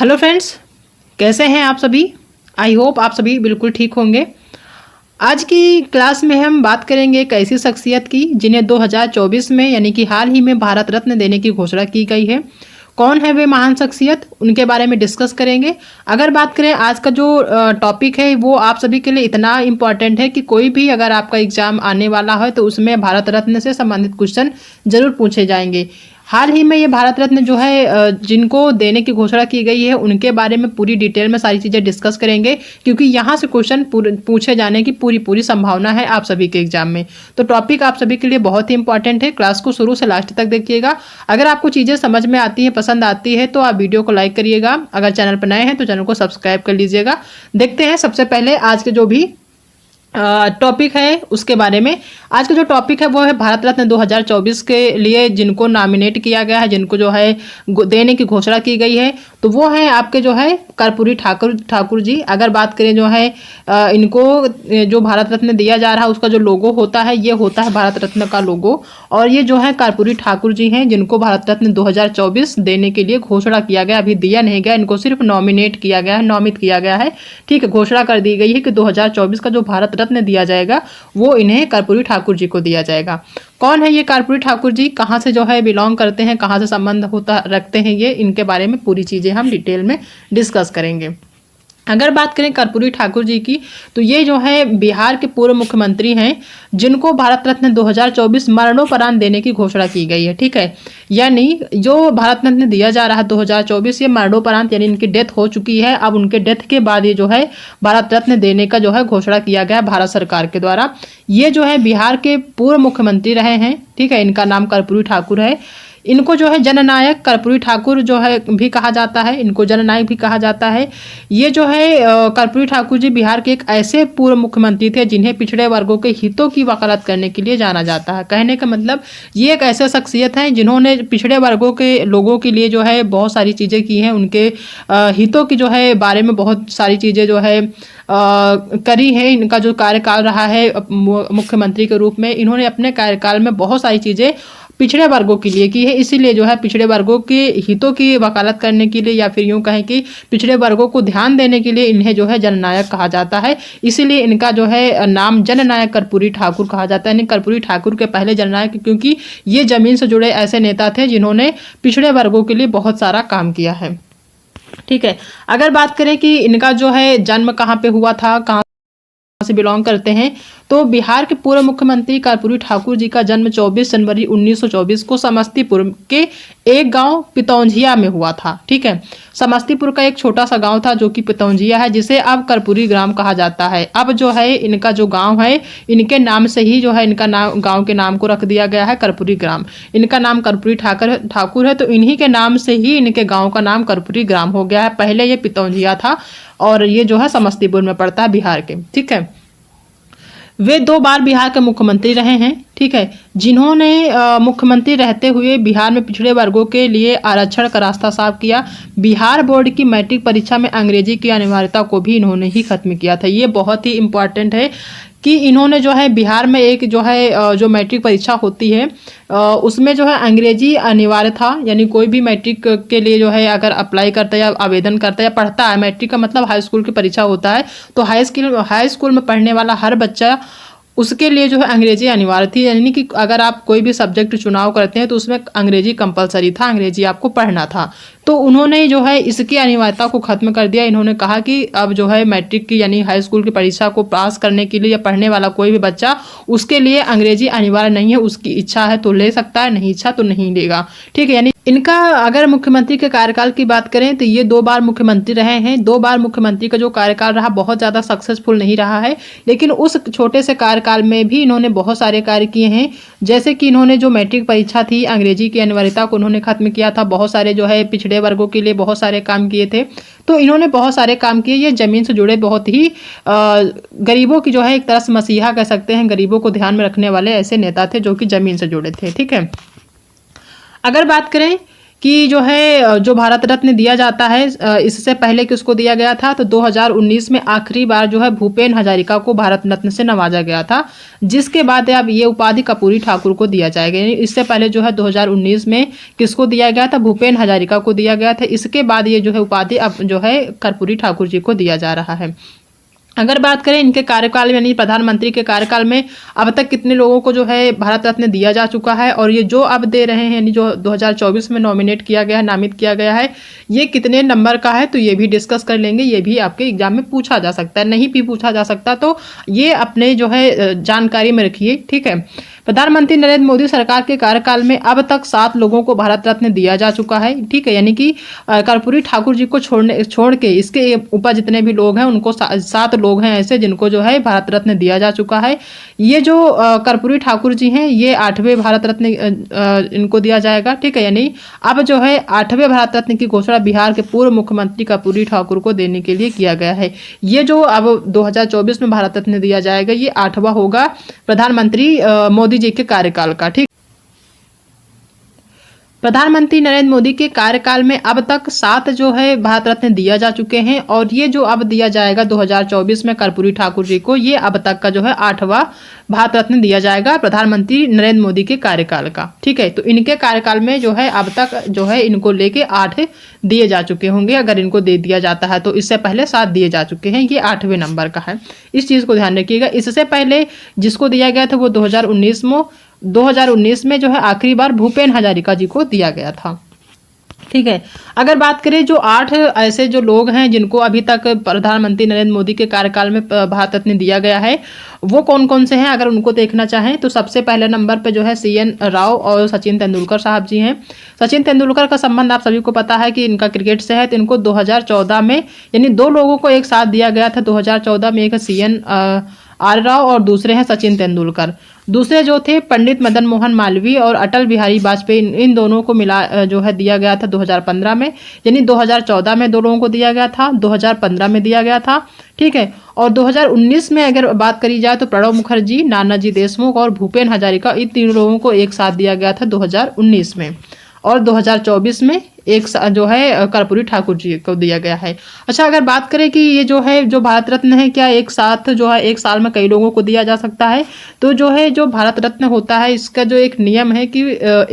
Hello friends, कैसे हैं आप सभी। आई होप आप सभी बिल्कुल ठीक होंगे। आज की क्लास में हम बात करेंगे एक ऐसी शख्सियत की जिन्हें 2024 में यानी कि हाल ही में भारत रत्न देने की घोषणा की गई है। कौन है वे महान शख्सियत, उनके बारे में डिस्कस करेंगे। अगर बात करें आज का जो टॉपिक है वो आप सभी के लिए इतना इम्पॉर्टेंट है कि कोई भी अगर आपका एग्जाम आने वाला है तो उसमें भारत रत्न से संबंधित क्वेश्चन जरूर पूछे जाएंगे। हाल ही में ये भारत रत्न जो है जिनको देने की घोषणा की गई है उनके बारे में पूरी डिटेल में सारी चीज़ें डिस्कस करेंगे, क्योंकि यहाँ से क्वेश्चन पूछे जाने की पूरी संभावना है आप सभी के एग्जाम में। तो टॉपिक आप सभी के लिए बहुत ही इंपॉर्टेंट है। क्लास को शुरू से लास्ट तक देखिएगा। अगर आपको चीज़ें समझ में आती हैं, पसंद आती है तो आप वीडियो को लाइक करिएगा। अगर चैनल पर नए हैं तो चैनल को सब्सक्राइब कर लीजिएगा। देखते हैं सबसे पहले आज के जो भी टॉपिक है उसके बारे में। आज का जो टॉपिक है वो है भारत रत्न 2024 के लिए जिनको नॉमिनेट किया गया है, जिनको जो है देने की घोषणा की गई है, तो वो हैं आपके जो है कर्पूरी ठाकुर जी। अगर बात करें जो है इनको जो भारत रत्न दिया जा रहा है उसका जो लोगो होता है ये होता है भारत रत्न का लोगो, और ये जो है कर्पूरी ठाकुर जी हैं जिनको भारत रत्न 2024 देने के लिए घोषणा किया गया। अभी दिया नहीं गया, इनको सिर्फ नॉमिनेट किया गया है, नामित किया गया है। ठीक है, घोषणा कर दी गई है कि 2024 का जो भारत रत्न दिया जाएगा वो इन्हें कर्पूरी ठाकुर जी को दिया जाएगा। कौन है ये कर्पूरी ठाकुर जी, कहाँ से जो है बिलोंग करते हैं, कहाँ से संबंध होता रखते हैं, ये इनके बारे में पूरी चीज़ें हम डिटेल में डिस्कस करेंगे। अगर बात करें कर्पूरी ठाकुर जी की तो ये जो है बिहार के पूर्व मुख्यमंत्री हैं जिनको भारत रत्न 2024 मरणोपरांत देने की घोषणा की गई है। ठीक है, यानी जो भारत रत्न दिया जा रहा है 2024 ये मरणोपरांत यानी इनकी डेथ हो चुकी है। अब उनके डेथ के बाद ये जो है भारत रत्न देने का जो है घोषणा किया गया भारत सरकार के द्वारा। ये जो है बिहार के पूर्व मुख्यमंत्री रहे हैं। ठीक है, इनका नाम कर्पूरी ठाकुर है। इनको जो है जननायक कर्पूरी ठाकुर जो है भी कहा जाता है, इनको जननायक भी कहा जाता है। ये जो है कर्पूरी ठाकुर जी बिहार के एक ऐसे पूर्व मुख्यमंत्री थे जिन्हें पिछड़े वर्गों के हितों की वकालत करने के लिए जाना जाता है। कहने का मतलब ये एक ऐसे शख्सियत हैं जिन्होंने पिछड़े वर्गों के लोगों के लिए जो है बहुत सारी चीज़ें की हैं, उनके हितों की जो है बारे में बहुत सारी चीज़ें जो है करी है। इनका जो कार्यकाल रहा है मुख्यमंत्री के रूप में, इन्होंने अपने कार्यकाल में बहुत सारी चीज़ें पिछड़े वर्गों के लिए की है। इसीलिए जो है पिछड़े वर्गों के हितों की वकालत करने के लिए या फिर यूं कहें कि पिछड़े वर्गों को ध्यान देने के लिए इन्हें जो है जननायक कहा जाता है। इसीलिए इनका जो है नाम जननायक कर्पूरी ठाकुर कहा जाता है। कर्पूरी ठाकुर के पहले जननायक, क्योंकि ये जमीन से जुड़े ऐसे नेता थे जिन्होंने पिछड़े वर्गों के लिए बहुत सारा काम किया है। ठीक है, अगर बात करें कि इनका जो है जन्म कहाँ पे हुआ था, कहाँ से बिलोंग करते हैं, तो बिहार के पूर्व मुख्यमंत्री कर्पूरी ठाकुर जी का जन्म 24 जनवरी 1924 को समस्तीपुर के एक गांव पितौंझिया में हुआ था। ठीक है, समस्तीपुर का एक छोटा सा गांव था जो कि पितौंझिया है, जिसे अब कर्पूरी ग्राम कहा जाता है। अब जो है इनका जो गांव है इनके नाम से ही जो है इनका नाम, गांव के नाम को रख दिया गया है कर्पूरी ग्राम। इनका नाम कर्पूरी ठाकुर है तो इन्हीं के नाम से ही इनके गाँव का नाम कर्पूरी ग्राम हो गया है। पहले ये पितौंझिया था और ये जो है समस्तीपुर में पड़ता है बिहार के। ठीक है, वे 2 बार बिहार के मुख्यमंत्री रहे हैं। ठीक है, जिन्होंने मुख्यमंत्री रहते हुए बिहार में पिछड़े वर्गों के लिए आरक्षण का रास्ता साफ किया। बिहार बोर्ड की मैट्रिक परीक्षा में अंग्रेजी की अनिवार्यता को भी इन्होंने ही खत्म किया था। ये बहुत ही इम्पॉर्टेंट है कि इन्होंने जो है बिहार में एक जो है जो मैट्रिक परीक्षा होती है उसमें जो है अंग्रेजी अनिवार्य था। यानी कोई भी मैट्रिक के लिए जो है अगर अप्लाई करता है या आवेदन करता है या पढ़ता है, मैट्रिक का मतलब हाई स्कूल की परीक्षा होता है, तो हाई स्कूल में पढ़ने वाला हर बच्चा उसके लिए जो है अंग्रेजी अनिवार्य थी। यानी कि अगर आप कोई भी सब्जेक्ट चुनाव करते हैं तो उसमें अंग्रेजी कंपलसरी था, अंग्रेजी आपको पढ़ना था। तो उन्होंने जो है इसकी अनिवार्यता को खत्म कर दिया। इन्होंने कहा कि अब जो है मैट्रिक की यानी हाई स्कूल की परीक्षा को पास करने के लिए या पढ़ने वाला कोई भी बच्चा, उसके लिए अंग्रेजी अनिवार्य नहीं है। उसकी इच्छा है तो ले सकता है, नहीं इच्छा तो नहीं लेगा। ठीक है, यानी इनका अगर मुख्यमंत्री के कार्यकाल की बात करें तो ये 2 बार मुख्यमंत्री रहे हैं। 2 बार मुख्यमंत्री का जो कार्यकाल रहा बहुत ज़्यादा सक्सेसफुल नहीं रहा है, लेकिन उस छोटे से कार्यकाल में भी इन्होंने बहुत सारे कार्य किए हैं। जैसे कि इन्होंने जो मैट्रिक परीक्षा थी अंग्रेजी की अनिवार्यता को उन्होंने खत्म किया था। बहुत सारे जो है पिछड़े वर्गों के लिए बहुत सारे काम किए थे। तो इन्होंने बहुत सारे काम किए। ये ज़मीन से जुड़े बहुत ही गरीबों की जो है एक तरह से मसीहा कह सकते हैं, गरीबों को ध्यान में रखने वाले ऐसे नेता थे जो कि ज़मीन से जुड़े थे। ठीक है, अगर बात करें कि जो है जो भारत रत्न दिया जाता है इससे पहले किसको दिया गया था, तो 2019 में आखिरी बार जो है भूपेन हजारिका को भारत रत्न से नवाजा गया था, जिसके बाद अब ये उपाधि कर्पूरी ठाकुर को दिया जाएगा। इससे पहले जो है 2019 में किसको दिया गया था, भूपेन हजारिका को दिया गया था। इसके बाद ये जो है उपाधि अब जो है कर्पूरी ठाकुर जी को दिया जा रहा है। अगर बात करें इनके कार्यकाल में यानी प्रधानमंत्री के कार्यकाल में अब तक कितने लोगों को जो है भारत रत्न दिया जा चुका है, और ये जो अब दे रहे हैं यानी जो 2024 में नॉमिनेट किया गया है, नामित किया गया है, ये कितने नंबर का है, तो ये भी डिस्कस कर लेंगे। ये भी आपके एग्जाम में पूछा जा सकता है, नहीं भी पूछा जा सकता तो ये अपने जो है जानकारी में रखिए, ठीक है। प्रधानमंत्री नरेंद्र मोदी सरकार के कार्यकाल में अब तक 7 लोगों को भारत रत्न दिया जा चुका है, ठीक है। यानी कि कर्पूरी ठाकुर जी को छोड़ के इसके ऊपर जितने भी लोग हैं उनको 7 लोग हैं ऐसे जिनको जो है भारत रत्न दिया जा चुका है। ये जो कर्पूरी ठाकुर जी हैं ये 8वें भारत रत्न इनको दिया जाएगा, ठीक है। यानी अब जो है 8वें भारत रत्न की घोषणा बिहार के पूर्व मुख्यमंत्री कर्पूरी ठाकुर को देने के लिए किया गया है। ये जो अब 2024 में भारत रत्न दिया जाएगा ये 8वां होगा प्रधानमंत्री मोदी जी के कार्यकाल का, ठीक। प्रधानमंत्री नरेंद्र मोदी के कार्यकाल में अब तक 7 जो है भारत रत्न दिया जा चुके हैं, और ये जो अब दिया जाएगा 2024 में कर्पूरी ठाकुर जी को, ये अब तक का जो है 8वां भारत रत्न दिया जाएगा प्रधानमंत्री नरेंद्र मोदी के कार्यकाल का, ठीक है। तो इनके कार्यकाल में जो है अब तक जो है इनको लेके 8 दिए जा चुके होंगे, अगर इनको दे दिया जाता है तो। इससे पहले 7 दिए जा चुके हैं, ये 8वें नंबर का है, इस चीज़ को ध्यान रखिएगा। इससे पहले जिसको दिया गया था वो 2019 में जो है आखिरी बार भूपेन हजारिका जी को दिया गया था, ठीक है। अगर बात करें जो 8 ऐसे जो लोग हैं जिनको अभी तक प्रधानमंत्री नरेंद्र मोदी के कार्यकाल में भारत रत्न दिया गया है वो कौन कौन से हैं, अगर उनको देखना चाहें तो सबसे पहले नंबर पे जो है CN राव और सचिन तेंदुलकर साहब जी हैं। सचिन तेंदुलकर का संबंध आप सभी को पता है कि इनका क्रिकेट से है, तो इनको 2014 में यानी 2 लोगों को एक साथ दिया गया था 2014 में, एक है CN राव और दूसरे हैं सचिन तेंदुलकर। दूसरे जो थे पंडित मदन मोहन मालवीय और अटल बिहारी वाजपेयी, इन दोनों को मिला जो है दिया गया था 2015 में। यानी 2014 में 2 लोगों को दिया गया था, 2015 में दिया गया था, ठीक है। और 2019 में अगर बात करी जाए तो प्रणब मुखर्जी, नानाजी देशमुख और भूपेन हजारिका, इन 3 लोगों को एक साथ दिया गया था 2019 में। और 2024 में एक जो है कर्पूरी ठाकुर जी को दिया गया है। अच्छा, अगर बात करें कि ये जो है जो भारत रत्न है क्या एक साथ जो है एक साल में कई लोगों को दिया जा सकता है, तो जो है जो भारत रत्न होता है इसका जो एक नियम है कि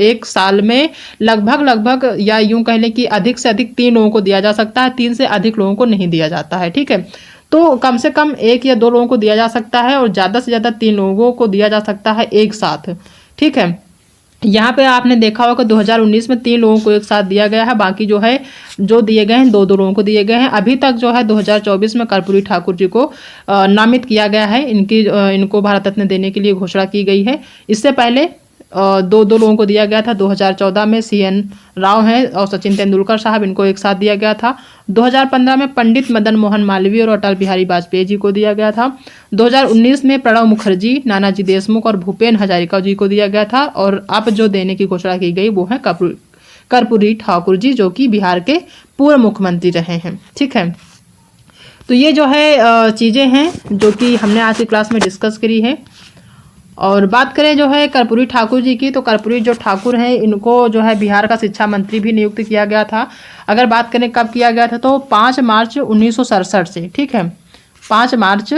एक साल में लगभग या यूं कह लें कि अधिक से अधिक 3 लोगों को दिया जा सकता है, 3 से अधिक लोगों को नहीं दिया जाता है, ठीक है। तो कम से कम 1 या 2 लोगों को दिया जा सकता है और ज़्यादा से ज़्यादा 3 लोगों को दिया जा सकता है एक साथ, ठीक है। यहाँ पे आपने देखा होगा 2019 में 3 लोगों को एक साथ दिया गया है, बाकी जो है जो दिए गए हैं 2-2 लोगों को दिए गए हैं। अभी तक जो है 2024 में कर्पूरी ठाकुर जी को नामित किया गया है, इनको भारत रत्न देने के लिए घोषणा की गई है। इससे पहले 2-2 लोगों को दिया गया था। 2014 में CN राव हैं और सचिन तेंदुलकर साहब, इनको एक साथ दिया गया था। 2015 में पंडित मदन मोहन मालवीय और अटल बिहारी वाजपेयी जी को दिया गया था। 2019 में प्रणब मुखर्जी, नानाजी देशमुख और भूपेन हजारिका जी को दिया गया था। और अब जो देने की घोषणा की गई वो है कर्पूरी ठाकुर जी, जो कि बिहार के पूर्व मुख्यमंत्री रहे हैं, ठीक है। तो ये जो है चीज़ें हैं जो कि हमने आज की क्लास में डिस्कस करी है। और बात करें जो है कर्पूरी ठाकुर जी की, तो कर्पूरी जो ठाकुर हैं इनको जो है बिहार का शिक्षा मंत्री भी नियुक्त किया गया था। अगर बात करें कब किया गया था तो 5 मार्च 1967 से, ठीक है, 5 मार्च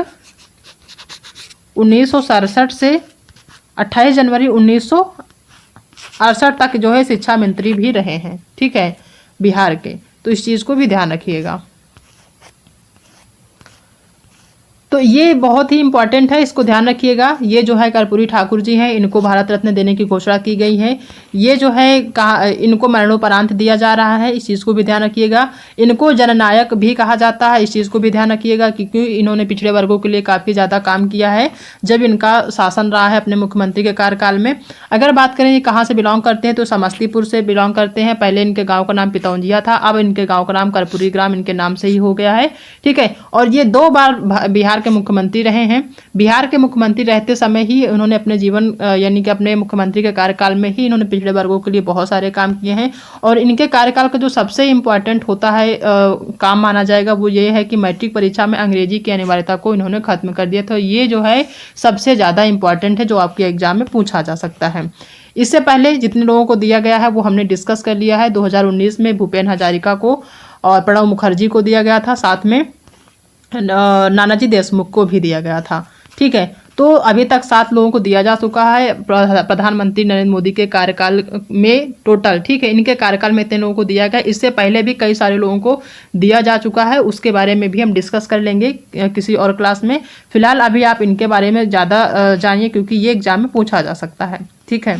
1967 से 28 जनवरी 1968 तक जो है शिक्षा मंत्री भी रहे हैं, ठीक है, बिहार के। तो इस चीज़ को भी ध्यान रखिएगा। तो ये बहुत ही इंपॉर्टेंट है, इसको ध्यान रखिएगा। ये जो है कर्पूरी ठाकुर जी हैं, इनको भारत रत्न देने की घोषणा की गई है। ये जो है इनको मरणोपरांत दिया जा रहा है, इस चीज़ को भी ध्यान रखिएगा। इनको जननायक भी कहा जाता है, इस चीज़ को भी ध्यान रखिएगा, क्योंकि इन्होंने पिछड़े वर्गों के लिए काफ़ी ज़्यादा काम किया है जब इनका शासन रहा है अपने मुख्यमंत्री के कार्यकाल में। अगर बात करें ये कहाँ से बिलोंग करते हैं तो समस्तीपुर से बिलोंग करते हैं। पहले इनके गाँव का नाम पितौंजिया था, अब इनके गाँव का नाम कर्पूरी ग्राम इनके नाम से ही हो गया है, ठीक है। और ये 2 बार बिहार के मुख्यमंत्री रहे हैं। बिहार के मुख्यमंत्री रहते समय ही उन्होंने अपने जीवन यानी कि अपने मुख्यमंत्री के कार्यकाल में ही इन्होंने पिछड़े वर्गों के लिए बहुत सारे काम किए हैं। और इनके कार्यकाल का जो सबसे इम्पोर्टेंट होता है काम माना जाएगा वो ये है कि मैट्रिक परीक्षा में अंग्रेजी की अनिवार्यता को इन्होंने खत्म कर दिया था। ये जो है सबसे ज़्यादा इम्पोर्टेंट है जो आपके एग्जाम में पूछा जा सकता है। इससे पहले जितने लोगों को दिया गया है वो हमने डिस्कस कर लिया है। 2019 में भूपेन हजारिका को और प्रणब मुखर्जी को दिया गया था, साथ में नानाजी देशमुख को भी दिया गया था। ठीक है, तो अभी तक 7 लोगों को दिया जा चुका है प्रधानमंत्री नरेंद्र मोदी के कार्यकाल में टोटल। ठीक है, इनके कार्यकाल में इतने लोगों को दिया गया। इससे पहले भी कई सारे लोगों को दिया जा चुका है, उसके बारे में भी हम डिस्कस कर लेंगे किसी और क्लास में। फिलहाल अभी आप इनके बारे में ज़्यादा जानिए, क्योंकि ये एग्जाम में पूछा जा सकता है। ठीक है,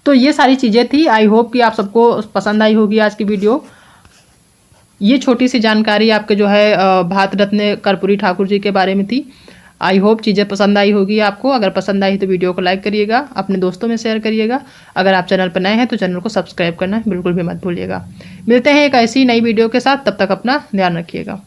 तो ये सारी चीज़ें थी। आई होप कि आप सबको पसंद आई होगी आज की वीडियो। ये छोटी सी जानकारी आपके जो है भारत रत्न कर्पूरी ठाकुर जी के बारे में थी। आई होप चीज़ें पसंद आई होगी आपको। अगर पसंद आई तो वीडियो को लाइक करिएगा, अपने दोस्तों में शेयर करिएगा। अगर आप चैनल पर नए हैं तो चैनल को सब्सक्राइब करना बिल्कुल भी मत भूलिएगा। मिलते हैं एक ऐसी नई वीडियो के साथ, तब तक अपना ध्यान रखिएगा।